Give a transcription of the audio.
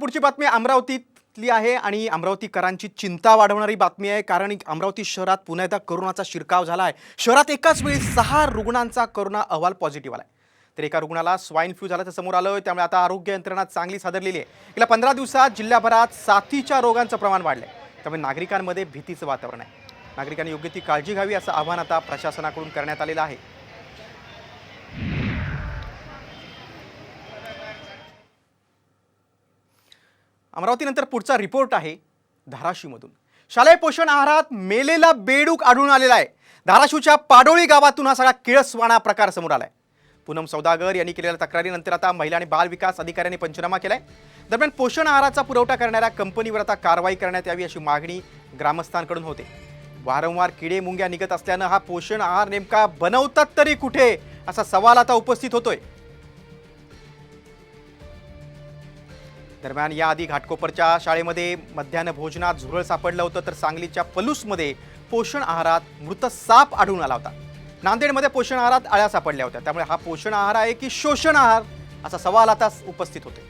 पुढची बातमी अमरावतीतली आहे आणि अमरावतीकरांची चिंता वाढवणारी बातमी आहे, कारण अमरावती शहरात पुन्हा एकदा कोरोनाचा शिरकाव झाला आहे। शहरात एकाच वेळी 6 रुग्णांचा कोरोना अहवाल पॉझिटिव्ह आलाय। तर एका रुग्णाला स्वाईन फ्लू झाल्याचं समोर आलं, त्यामुळे आता आरोग्य यंत्रणा चांगली सादरलेली आहे। गेल्या 15 दिवसात जिल्ह्याभरात साथीच्या रोगांचं प्रमाण वाढलंय, त्यामुळे नागरिकांमध्ये भीतीचं वातावरण आहे। नागरिकांनी योग्य ती काळजी घ्यावी असं आवाहन आता प्रशासनाकडून करण्यात आलेलं आहे। अमरावतीनंतर पुढचा रिपोर्ट आहे धाराशिवमधून। शालेय पोषण आहारात मेलेला बेडूक आढळून आलेला आहे। धाराशिवच्या पाडोळी गावातून हा सगळा किळसवाणा प्रकार समोर आलाय। पूनम सौदागर यांनी केलेल्या तक्रारीनंतर आता महिला आणि बाल विकास अधिकाऱ्यांनी पंचनामा केलाय। दरम्यान पोषण आहाराचा पुरवठा करणाऱ्या कंपनीवर आता कारवाई करण्यात यावी अशी मागणी ग्रामस्थांकडून होते। वारंवार किडे मुंग्या निघत असल्यानं हा पोषण आहार नेमका बनवतात तरी कुठे असा सवाल आता उपस्थित होतोय। दरम्यान याआधी घाटकोपरच्या शाळेमध्ये मध्यान्ह भोजनात झुरळ सापडलं होतं, तर सांगलीच्या पलूसमध्ये पोषण आहारात मृत साप आढळून आला होता। नांदेडमध्ये पोषण आहारात अळ्या सापडल्या होत्या। त्यामुळे हा पोषण आहार आहे की शोषण आहार असा सवाल आता उपस्थित होतोय।